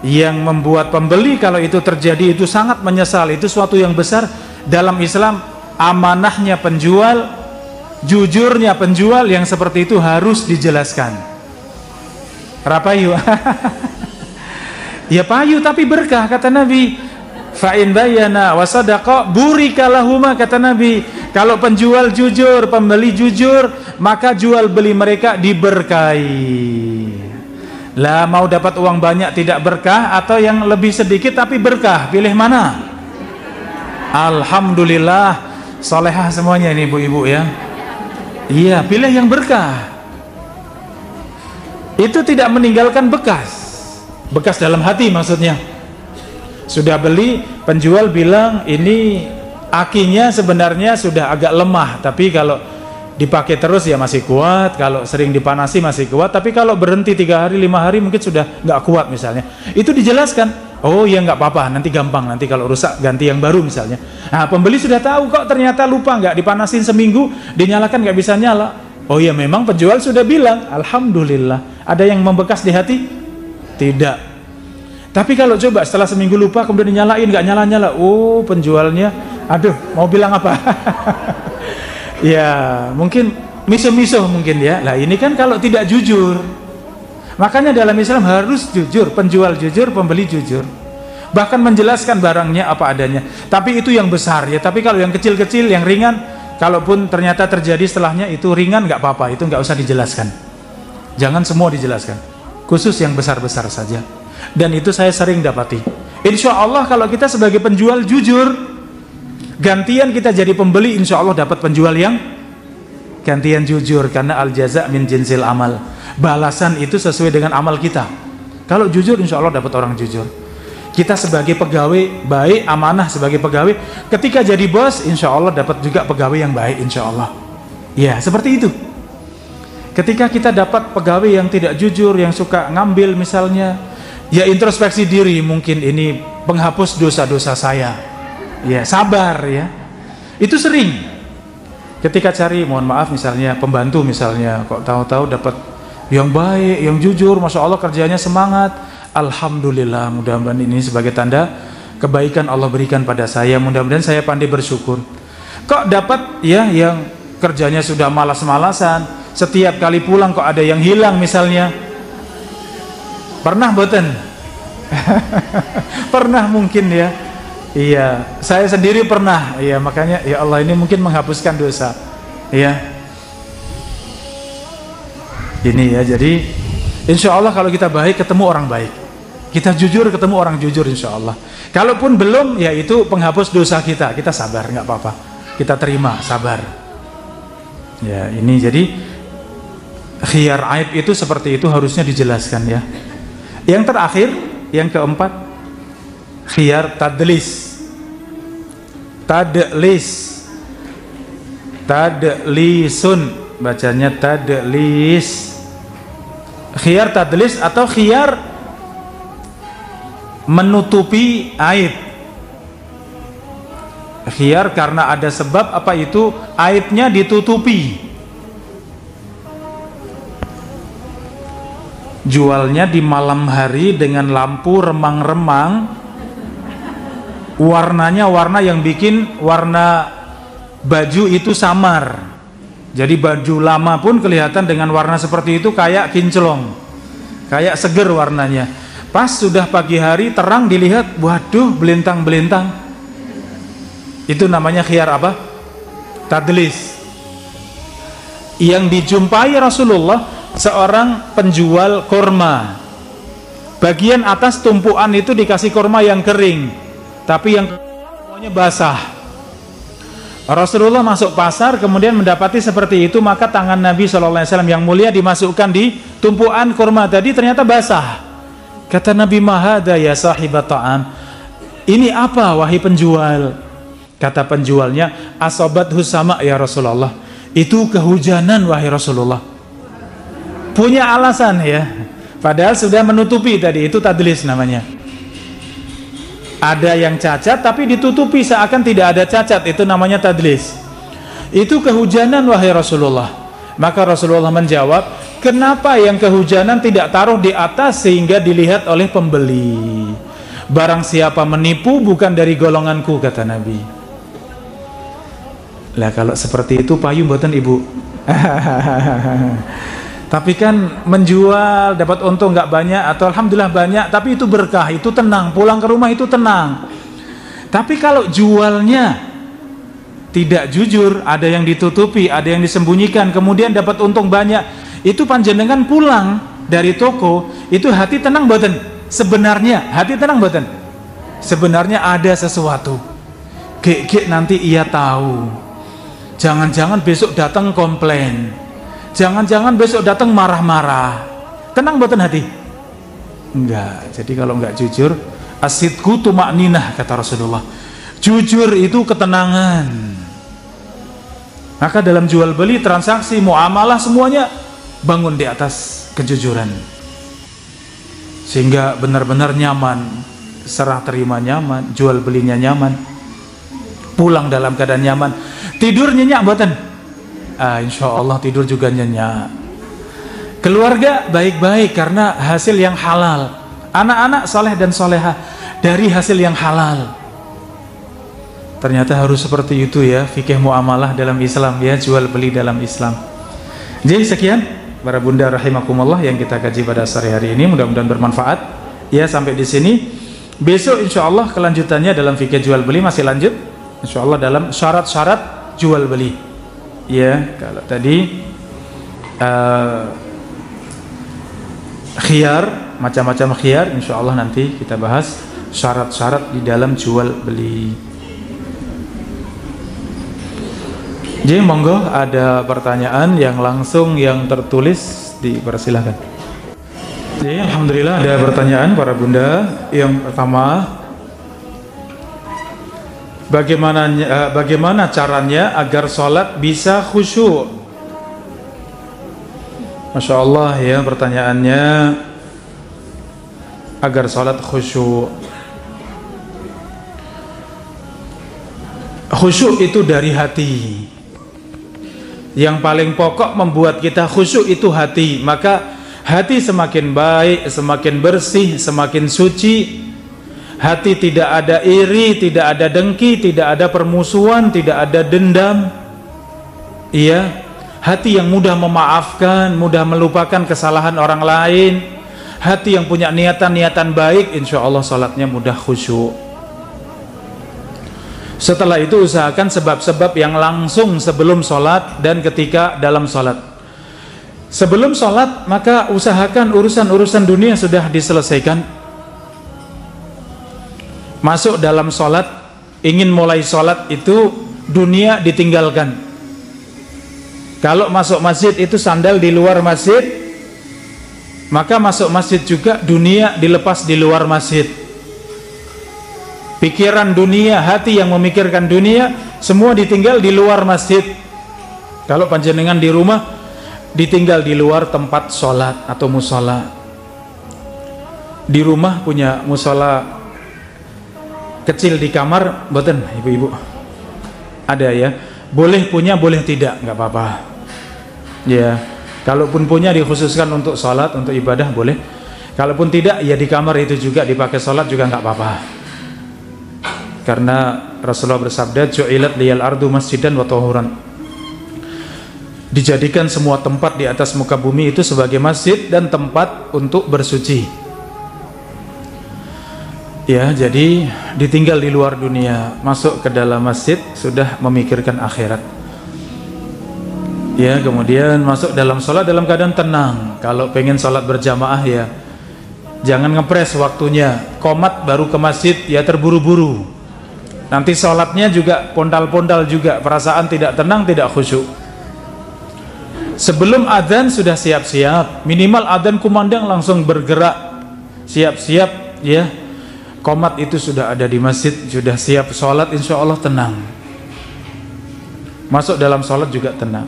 yang membuat pembeli kalau itu terjadi itu sangat menyesal. Itu suatu yang besar. Dalam Islam amanahnya penjual, jujurnya penjual, yang seperti itu harus dijelaskan. Rapayu. Ya payu tapi berkah, kata Nabi. Fa in bayyana wa sadaqa burika lahuma, kata Nabi. Kalau penjual jujur, pembeli jujur, maka jual beli mereka diberkahi. Lah, mau dapat uang banyak tidak berkah atau yang lebih sedikit tapi berkah? Pilih mana? Alhamdulillah, solehah semuanya ini ibu-ibu ya. Iya, pilih yang berkah. Itu tidak meninggalkan bekas dalam hati maksudnya. Sudah beli, penjual bilang ini akinya sebenarnya sudah agak lemah, tapi kalau dipakai terus ya masih kuat, kalau sering dipanasi masih kuat, tapi kalau berhenti 3 hari 5 hari mungkin sudah nggak kuat misalnya. Itu dijelaskan. Oh ya nggak apa-apa, nanti gampang, nanti kalau rusak ganti yang baru misalnya. Nah, pembeli sudah tahu kok, ternyata lupa, nggak dipanasin seminggu, dinyalakan nggak bisa nyala. Oh ya memang penjual sudah bilang, alhamdulillah. Ada yang membekas di hati? Tidak. Tapi kalau coba setelah seminggu lupa kemudian dinyalain, nggak nyala-nyala, oh penjualnya, aduh mau bilang apa? Ya mungkin miso-miso mungkin ya. Lah ini kan kalau tidak jujur. Makanya dalam Islam harus jujur, penjual jujur, pembeli jujur. Bahkan menjelaskan barangnya apa adanya. Tapi itu yang besar ya. Tapi kalau yang kecil-kecil, yang ringan, kalaupun ternyata terjadi setelahnya itu ringan, nggak apa-apa, itu nggak usah dijelaskan. Jangan semua dijelaskan, khusus yang besar-besar saja. Dan itu saya sering dapati. Insya Allah kalau kita sebagai penjual jujur, gantian kita jadi pembeli, insya Allah dapat penjual yang gantian jujur. Karena al jaza min jinsil amal, balasan itu sesuai dengan amal kita. Kalau jujur insya Allah dapat orang jujur. Kita sebagai pegawai baik, amanah sebagai pegawai, ketika jadi bos insya Allah dapat juga pegawai yang baik insya Allah. Ya seperti itu. Ketika kita dapat pegawai yang tidak jujur, yang suka ngambil misalnya, ya introspeksi diri, mungkin ini penghapus dosa-dosa saya. Ya sabar ya. Itu sering. Ketika cari, mohon maaf misalnya pembantu misalnya, kok tahu-tahu dapat yang baik, yang jujur, masya Allah kerjanya semangat. Alhamdulillah, mudah-mudahan ini sebagai tanda kebaikan Allah berikan pada saya. Mudah-mudahan saya pandai bersyukur. Kok dapat ya yang kerjanya sudah malas-malasan, setiap kali pulang kok ada yang hilang misalnya. Pernah boten? Pernah mungkin ya. Iya, saya sendiri pernah. Iya, makanya ya Allah ini mungkin menghapuskan dosa. Iya. Ini ya, jadi insya Allah kalau kita baik ketemu orang baik, kita jujur ketemu orang jujur insya Allah. Kalaupun belum, ya itu penghapus dosa kita. Kita sabar, nggak apa-apa. Kita terima, sabar. Ya, ini jadi khiyar aib itu seperti itu harusnya dijelaskan ya. Yang terakhir, yang keempat, khiyar tadlis. Tadlisun, bacanya tadlis. Khiyar tadlis atau khiyar menutupi aib. Khiyar karena ada sebab apa itu aibnya ditutupi. jualnya di malam hari dengan lampu remang-remang, warnanya warna yang bikin warna baju itu samar. Jadi baju lama pun kelihatan dengan warna seperti itu kayak kinclong, kayak seger warnanya. Pas sudah pagi hari terang dilihat, waduh, belintang-belintang. Itu namanya khiyar apa? Tadlis. Yang dijumpai Rasulullah seorang penjual kurma. Bagian atas tumpuan itu dikasih kurma yang kering, tapi yang semuanya basah. Rasulullah masuk pasar kemudian mendapati seperti itu, maka tangan Nabi SAW yang mulia dimasukkan di tumpuan kurma tadi, ternyata basah. Kata Nabi, "Mahada ya sahibat ta'am." Ini apa wahai penjual? Kata penjualnya, "Asobat husama ya Rasulullah." Itu kehujanan wahai Rasulullah. Punya alasan ya, padahal sudah menutupi tadi, itu tadlis namanya. Ada yang cacat tapi ditutupi seakan tidak ada cacat, itu namanya tadlis. Itu kehujanan wahai Rasulullah. Maka Rasulullah menjawab, kenapa yang kehujanan tidak taruh di atas sehingga dilihat oleh pembeli? Barang siapa menipu bukan dari golonganku, kata Nabi. Lah kalau seperti itu payu mboten ibu? Tapi kan menjual dapat untung nggak banyak atau alhamdulillah banyak, tapi itu berkah, itu tenang, pulang ke rumah itu tenang. Tapi kalau jualnya tidak jujur, ada yang ditutupi, ada yang disembunyikan, kemudian dapat untung banyak, itu panjenengan pulang dari toko itu hati tenang mboten? Sebenarnya hati tenang mboten? Sebenarnya ada sesuatu. Gek nanti ia tahu. Jangan-jangan besok datang komplain. Jangan-jangan besok datang marah-marah. Tenang mboten hati? Enggak. Jadi kalau enggak jujur, asidku tuma'ninah, kata Rasulullah. Jujur itu ketenangan. Maka dalam jual beli, transaksi, muamalah, semuanya bangun di atas kejujuran. Sehingga benar-benar nyaman, serah terima nyaman, jual belinya nyaman, pulang dalam keadaan nyaman. Tidur nyenyak mboten? Insya Allah tidur juga nyenyak. Keluarga baik-baik karena hasil yang halal. Anak-anak soleh dan soleha dari hasil yang halal. Ternyata harus seperti itu ya, fikih muamalah dalam Islam ya, jual beli dalam Islam. Jadi sekian para bunda rahimakumullah yang kita kaji pada sore hari ini, mudah-mudahan bermanfaat ya. Sampai di sini. Besok insya Allah kelanjutannya dalam fikih jual beli masih lanjut insya Allah dalam syarat-syarat jual beli. Ya, kalau tadi khiyar, macam-macam khiyar, insya Allah nanti kita bahas syarat-syarat di dalam jual beli. Jadi monggo ada pertanyaan yang langsung yang tertulis, dipersilahkan. Jadi alhamdulillah ada pertanyaan para bunda. Yang pertama, bagaimana caranya agar sholat bisa khusyuk? Masya Allah ya pertanyaannya, agar sholat khusyuk. Khusyuk itu dari hati. Yang paling pokok membuat kita khusyuk itu hati. Maka hati semakin baik, semakin bersih, semakin suci. Hati tidak ada iri, tidak ada dengki, tidak ada permusuhan, tidak ada dendam. Iya, hati yang mudah memaafkan, mudah melupakan kesalahan orang lain. Hati yang punya niatan-niatan baik, insya Allah salatnya mudah khusyuk. Setelah itu usahakan sebab-sebab yang langsung sebelum sholat dan ketika dalam sholat. Sebelum sholat maka usahakan urusan-urusan dunia sudah diselesaikan. Masuk dalam sholat, ingin mulai sholat itu dunia ditinggalkan. Kalau masuk masjid itu sandal di luar masjid, maka masuk masjid juga dunia dilepas di luar masjid. Pikiran dunia, hati yang memikirkan dunia, semua ditinggal di luar masjid. Kalau panjenengan di rumah, ditinggal di luar tempat sholat atau musola. Di rumah punya musola kecil di kamar, boten ibu-ibu? Ada ya? Boleh punya, boleh tidak, nggak apa-apa. Ya, Kalaupun punya dikhususkan untuk sholat, untuk ibadah boleh. Kalaupun tidak, ya di kamar itu juga dipakai sholat juga nggak apa-apa. Karena Rasulullah bersabda, "Ju'ilat liyal ardu masjidan wa tahuran." Dijadikan semua tempat di atas muka bumi itu sebagai masjid dan tempat untuk bersuci. Ya, jadi ditinggal di luar dunia, masuk ke dalam masjid sudah memikirkan akhirat. Ya, kemudian masuk dalam sholat dalam keadaan tenang. Kalau pengen sholat berjamaah ya jangan ngepres waktunya, qomat baru ke masjid ya terburu-buru. Nanti sholatnya juga pondal-pondal juga, perasaan tidak tenang, tidak khusyuk. Sebelum adzan sudah siap-siap, minimal adzan kumandang langsung bergerak, siap-siap ya. Qomat itu sudah ada di masjid, sudah siap sholat, insya Allah tenang. Masuk dalam sholat juga tenang.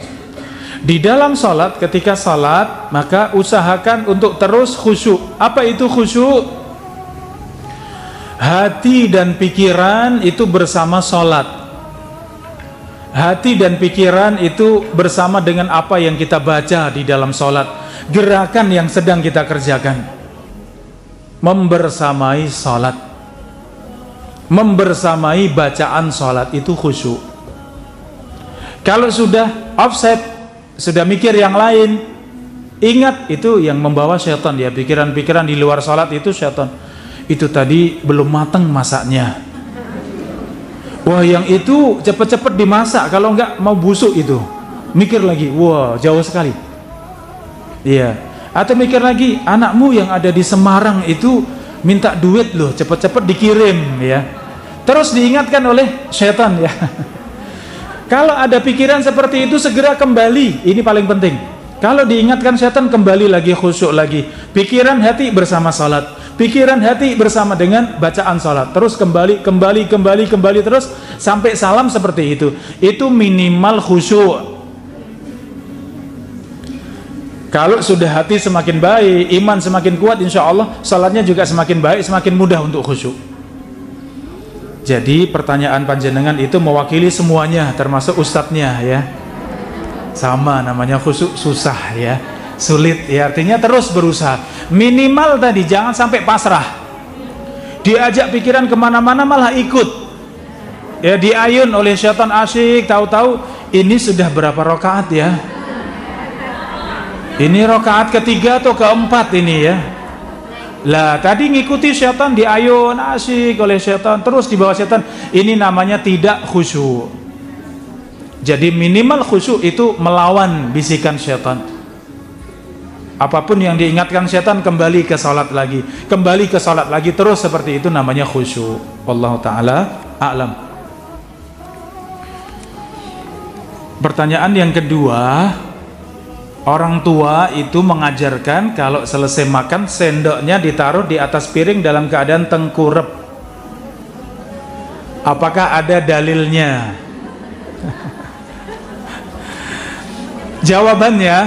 Di dalam sholat, ketika sholat, maka usahakan untuk terus khusyuk. Apa itu khusyuk? Hati dan pikiran itu bersama sholat. Hati dan pikiran itu bersama dengan apa yang kita baca di dalam sholat. Gerakan yang sedang kita kerjakan membersamai sholat, membersamai bacaan sholat, itu khusyuk. Kalau sudah offset, sudah mikir yang lain, ingat itu yang membawa syaitan ya. Pikiran-pikiran di luar sholat itu syaitan. Itu tadi belum matang masaknya, wah yang itu cepet-cepet dimasak, kalau enggak mau busuk itu. Mikir lagi, wah jauh sekali. Iya. Atau mikir lagi, anakmu yang ada di Semarang itu minta duit loh, cepet-cepet dikirim ya. Terus diingatkan oleh syaitan ya. Kalau ada pikiran seperti itu segera kembali, ini paling penting. Kalau diingatkan syaitan, kembali lagi, khusyuk lagi. Pikiran hati bersama salat, pikiran hati bersama dengan bacaan salat. Terus kembali terus sampai salam seperti itu. Itu minimal khusyuk. Kalau sudah hati semakin baik, iman semakin kuat, insya Allah salatnya juga semakin baik, semakin mudah untuk khusyuk. Jadi pertanyaan panjenengan itu mewakili semuanya, termasuk ustadznya ya. Sama, namanya khusyuk susah ya, sulit ya, artinya terus berusaha. Minimal tadi jangan sampai pasrah. Diajak pikiran kemana-mana malah ikut. Ya, diayun oleh syaitan asyik, tahu-tahu ini sudah berapa rakaat ya? Ini rakaat ketiga atau keempat ini ya? Lah tadi ngikuti syaitan, diayun asyik oleh syaitan, terus di bawah syaitan. Ini namanya tidak khusyuk. Jadi minimal khusyuk itu melawan bisikan syaitan. Apapun yang diingatkan syaitan, kembali ke salat lagi, kembali ke salat lagi, terus seperti itu namanya khusyuk. Wallahu taala a'lam. Pertanyaan yang kedua, orang tua itu mengajarkan kalau selesai makan sendoknya ditaruh di atas piring dalam keadaan tengkurap. Apakah ada dalilnya? Jawabannya,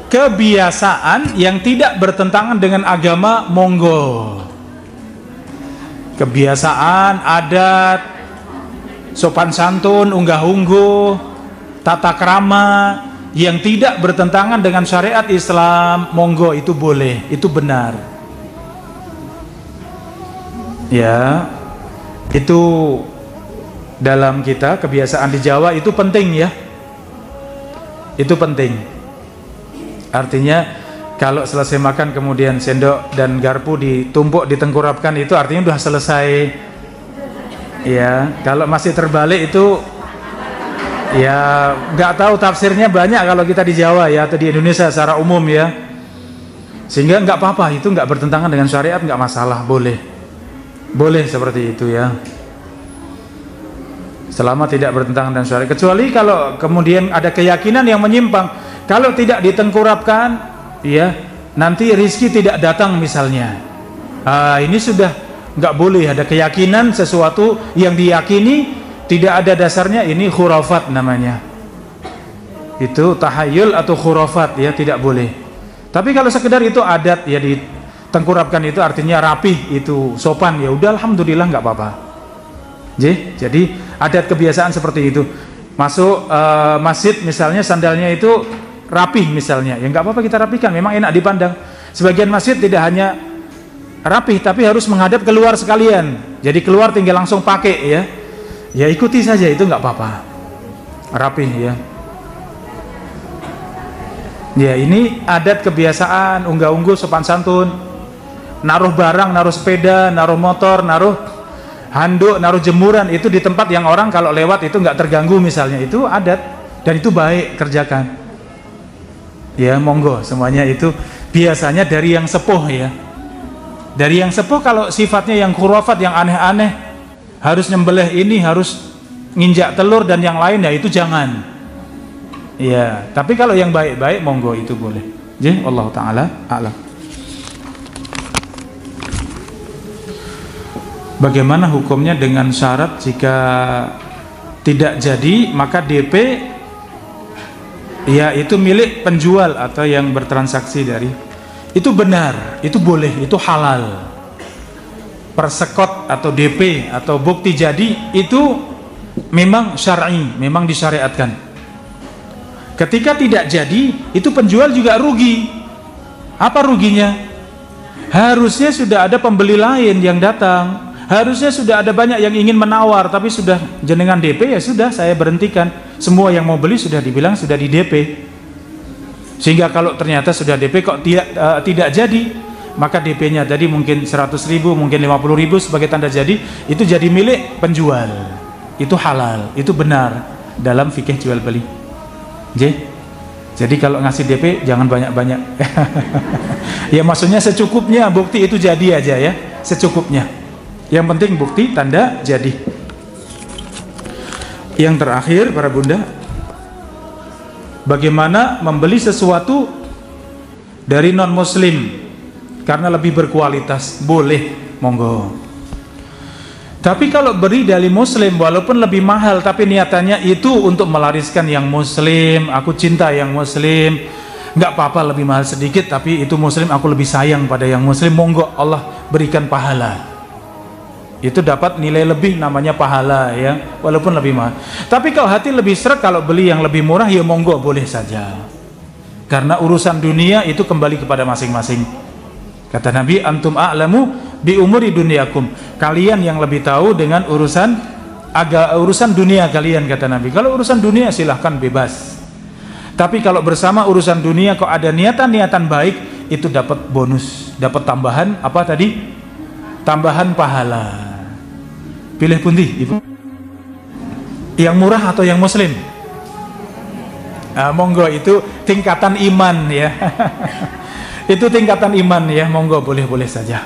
kebiasaan yang tidak bertentangan dengan agama monggo. Kebiasaan, adat, sopan santun, unggah-ungguh, tata krama yang tidak bertentangan dengan syariat Islam, monggo, itu boleh, itu benar. Ya, itu dalam kita kebiasaan di Jawa itu penting ya. Itu penting. Artinya kalau selesai makan kemudian sendok dan garpu ditumpuk, ditengkurapkan, itu artinya sudah selesai. Ya, kalau masih terbalik itu ya nggak tahu, tafsirnya banyak kalau kita di Jawa ya, atau di Indonesia secara umum ya. Sehingga nggak apa-apa, itu nggak bertentangan dengan syariat, nggak masalah, boleh. Boleh seperti itu ya. Selama tidak bertentangan dengan syariat. Kecuali kalau kemudian ada keyakinan yang menyimpang. Kalau tidak ditengkurapkan ya, nanti rizki tidak datang misalnya. Ini sudah nggak boleh. Ada keyakinan sesuatu yang diyakini tidak ada dasarnya, ini khurafat namanya. Itu tahayul atau khurafat ya, tidak boleh. Tapi kalau sekedar itu adat ya, ditengkurapkan itu artinya rapih, itu sopan, ya udah alhamdulillah nggak apa-apa. Jadi adat kebiasaan seperti itu. Masuk masjid misalnya sandalnya itu rapih misalnya, ya nggak apa-apa kita rapikan, memang enak dipandang. Sebagian masjid tidak hanya rapih tapi harus menghadap keluar sekalian, jadi keluar tinggal langsung pakai ya ikuti saja, itu nggak apa-apa, rapih ya. Ya ini adat kebiasaan unggah-ungguh sopan santun, naruh barang, naruh sepeda, naruh motor, naruh handuk, naruh jemuran itu di tempat yang orang kalau lewat itu nggak terganggu misalnya, itu adat dan itu baik, kerjakan ya, monggo semuanya. Itu biasanya dari yang sepuh ya, dari yang sepuh. Kalau sifatnya yang khurafat, yang aneh-aneh, harus nyembelih ini, harus nginjak telur dan yang lain, ya itu jangan ya. Tapi kalau yang baik-baik monggo itu boleh. Jadi Allah Ta'ala a'lam. Bagaimana hukumnya dengan syarat jika tidak jadi maka DP ya itu milik penjual atau yang bertransaksi dari itu? Benar, itu boleh, itu halal. Persekot atau DP atau bukti jadi itu memang syar'i, memang disyariatkan. Ketika tidak jadi itu penjual juga rugi. Apa ruginya? Harusnya sudah ada pembeli lain yang datang, harusnya sudah ada banyak yang ingin menawar, tapi sudah jenengan DP, ya sudah saya berhentikan. Semua yang mau beli sudah dibilang sudah di DP, sehingga kalau ternyata sudah DP kok tidak jadi, maka DP-nya tadi mungkin 100.000, mungkin 50.000 sebagai tanda jadi, itu jadi milik penjual. Itu halal, itu benar dalam fikih jual beli. Jadi kalau ngasih DP jangan banyak-banyak. Ya maksudnya secukupnya, bukti itu jadi aja ya, secukupnya. Yang penting bukti tanda jadi. Yang terakhir para bunda, bagaimana membeli sesuatu dari non muslim karena lebih berkualitas? Boleh, monggo. Tapi kalau beri dari muslim walaupun lebih mahal tapi niatannya itu untuk melariskan yang muslim, aku cinta yang muslim, nggak apa-apa lebih mahal sedikit tapi itu muslim, aku lebih sayang pada yang muslim, monggo, Allah berikan pahala. Itu dapat nilai lebih, namanya pahala ya, walaupun lebih mahal. Tapi kalau hati lebih seret kalau beli yang lebih murah, ya monggo, boleh saja. Karena urusan dunia itu kembali kepada masing-masing. Kata Nabi, antum a'lamu bi umuri dunyakum. Kalian yang lebih tahu dengan urusan dunia kalian, kata Nabi. Kalau urusan dunia silahkan bebas. Tapi kalau bersama urusan dunia kok ada niatan-niatan baik, itu dapat bonus, dapat tambahan apa tadi? Tambahan pahala. Pilih pundi, Ibu? Yang murah atau yang muslim? Monggo, itu tingkatan iman ya. Itu tingkatan iman ya, monggo, boleh-boleh saja.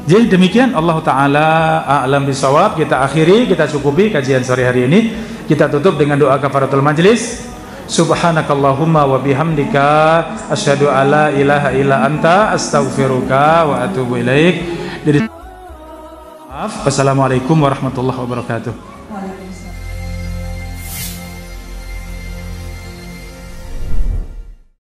Jadi demikian, Allah Ta'ala a'lam bisawab. Kita akhiri, kita cukupi kajian sore hari ini. Kita tutup dengan doa kafaratul majlis. Subhanakallahumma wa bihamdika asyhadu alla ilaha illa anta astaghfiruka wa atubu ilaik. Wassalamualaikum warahmatullahi wabarakatuh.